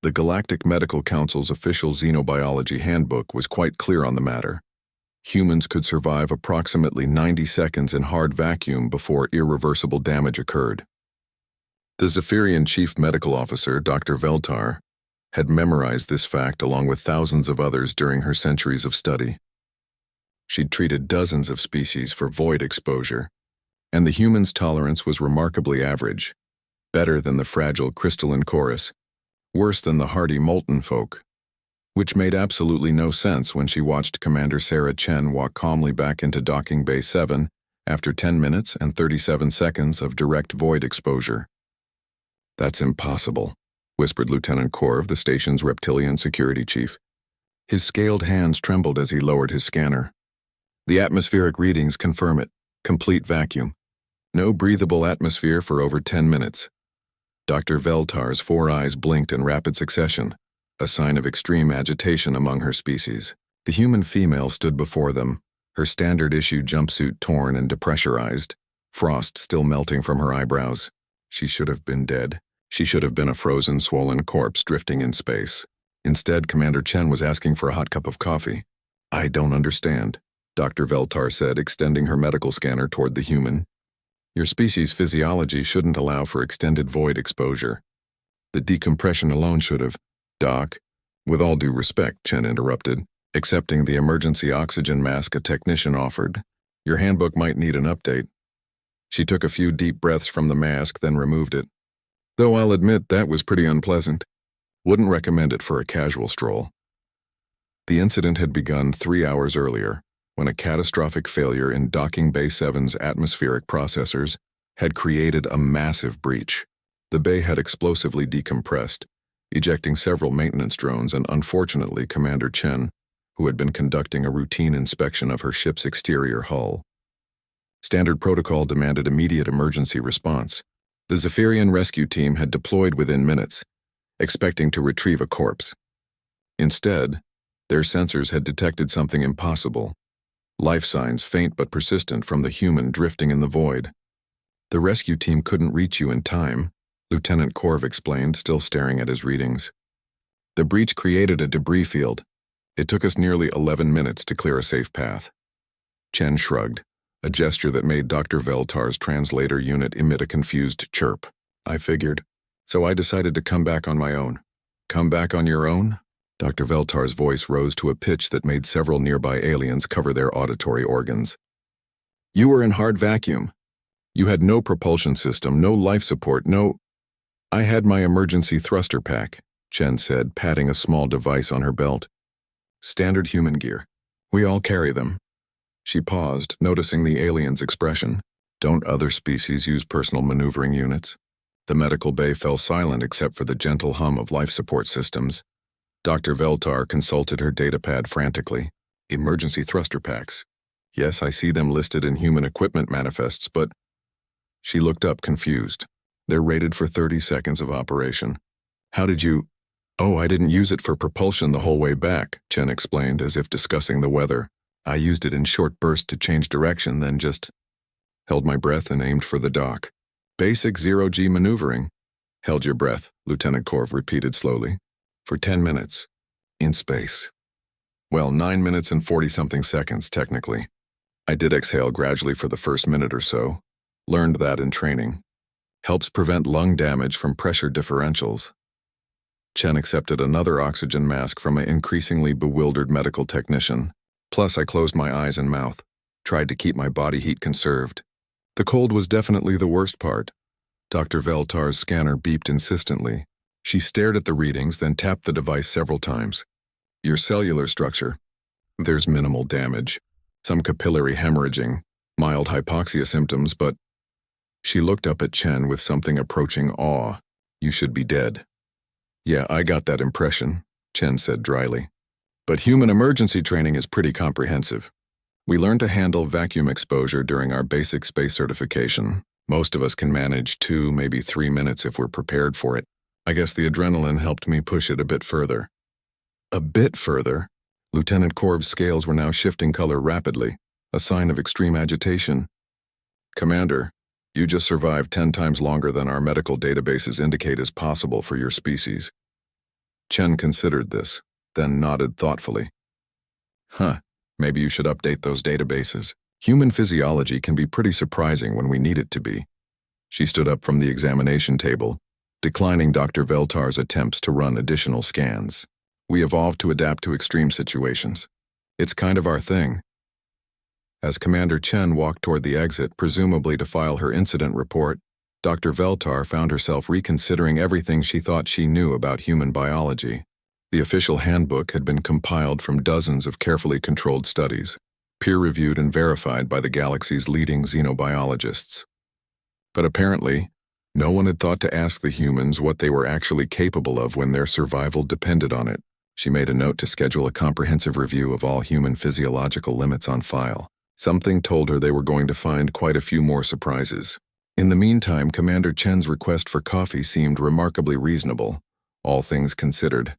The Galactic Medical Council's official xenobiology handbook was quite clear on the matter. Humans could survive approximately 90 seconds in hard vacuum before irreversible damage occurred. The Zephyrian chief medical officer, Dr. Veltar, had memorized this fact along with thousands of others during her centuries of study. She'd treated dozens of species for void exposure, and the human's tolerance was remarkably average, better than the fragile crystalline chorus, worse than the hardy molten folk, which made absolutely no sense when she watched Commander Sarah Chen walk calmly back into Docking Bay 7 after 10 minutes and 37 seconds of direct void exposure. "That's impossible," whispered Lieutenant Korv, the station's reptilian security chief. His scaled hands trembled as he lowered his scanner. "The atmospheric readings confirm it. Complete vacuum. No breathable atmosphere for over 10 minutes. Dr. Veltar's 4 eyes blinked in rapid succession, a sign of extreme agitation among her species. The human female stood before them, her standard-issue jumpsuit torn and depressurized, frost still melting from her eyebrows. She should have been dead. She should have been a frozen, swollen corpse drifting in space. Instead, Commander Chen was asking for a hot cup of coffee. "I don't understand," Dr. Veltar said, extending her medical scanner toward the human. "Your species' physiology shouldn't allow for extended void exposure. The decompression alone should have—" "Doc, with all due respect," Chen interrupted, accepting the emergency oxygen mask a technician offered, "your handbook might need an update." She took a few deep breaths from the mask, then removed it. "Though I'll admit that was pretty unpleasant. Wouldn't recommend it for a casual stroll." The incident had begun 3 hours earlier, when a catastrophic failure in Docking Bay 7's atmospheric processors had created a massive breach. The bay had explosively decompressed, ejecting several maintenance drones and, unfortunately, Commander Chen, who had been conducting a routine inspection of her ship's exterior hull. Standard protocol demanded immediate emergency response. The Zephyrian rescue team had deployed within minutes, expecting to retrieve a corpse. Instead, their sensors had detected something impossible. Life signs, faint but persistent, from the human drifting in the void. "The rescue team couldn't reach you in time," Lieutenant Korv explained, still staring at his readings. "The breach created a debris field. It took us nearly 11 minutes to clear a safe path." Chen shrugged, a gesture that made Dr. Veltar's translator unit emit a confused chirp. "I figured. So I decided to come back on my own." "Come back on your own?" Dr. Veltar's voice rose to a pitch that made several nearby aliens cover their auditory organs. "You were in hard vacuum. You had no propulsion system, no life support, no—" "I had my emergency thruster pack," Chen said, patting a small device on her belt. "Standard human gear. We all carry them." She paused, noticing the alien's expression. "Don't other species use personal maneuvering units?" The medical bay fell silent except for the gentle hum of life support systems. Dr. Veltar consulted her datapad frantically. "Emergency thruster packs. Yes, I see them listed in human equipment manifests, but—" She looked up, confused. "They're rated for 30 seconds of operation." "How did you—" "Oh, I didn't use it for propulsion the whole way back," Chen explained, as if discussing the weather. "I used it in short bursts to change direction, then just held my breath and aimed for the dock. Basic zero-G maneuvering." "Held your breath," Lieutenant Korv repeated slowly. "For 10 minutes. In space. Well, 9 minutes and 40-something seconds, technically. I did exhale gradually for the first minute or so. Learned that in training. Helps prevent lung damage from pressure differentials." Chen accepted another oxygen mask from an increasingly bewildered medical technician. "Plus, I closed my eyes and mouth. Tried to keep my body heat conserved." The cold was definitely the worst part. Dr. Veltar's scanner beeped insistently. She stared at the readings, then tapped the device several times. "Your cellular structure. There's minimal damage. Some capillary hemorrhaging, mild hypoxia symptoms, but—" She looked up at Chen with something approaching awe. "You should be dead." "Yeah, I got that impression," Chen said dryly. "But human emergency training is pretty comprehensive. We learn to handle vacuum exposure during our basic space certification. Most of us can manage 2, maybe 3 minutes if we're prepared for it. I guess the adrenaline helped me push it a bit further." "A bit further?" Lieutenant Korv's scales were now shifting color rapidly, a sign of extreme agitation. "Commander, you just survived 10 times longer than our medical databases indicate is possible for your species." Chen considered this, then nodded thoughtfully. Maybe you should update those databases. Human physiology can be pretty surprising when we need it to be. She stood up from the examination table, declining Dr. Veltar's attempts to run additional scans. We evolved to adapt to extreme situations. It's kind of our thing. As Commander Chen walked toward the exit, presumably to file her incident report, Dr. Veltar found herself reconsidering everything she thought she knew about human biology. The official handbook had been compiled from dozens of carefully controlled studies, peer-reviewed and verified by the galaxy's leading xenobiologists. But apparently, no one had thought to ask the humans what they were actually capable of when their survival depended on it. She made a note to schedule a comprehensive review of all human physiological limits on file. Something told her they were going to find quite a few more surprises. In the meantime, Commander Chen's request for coffee seemed remarkably reasonable, all things considered.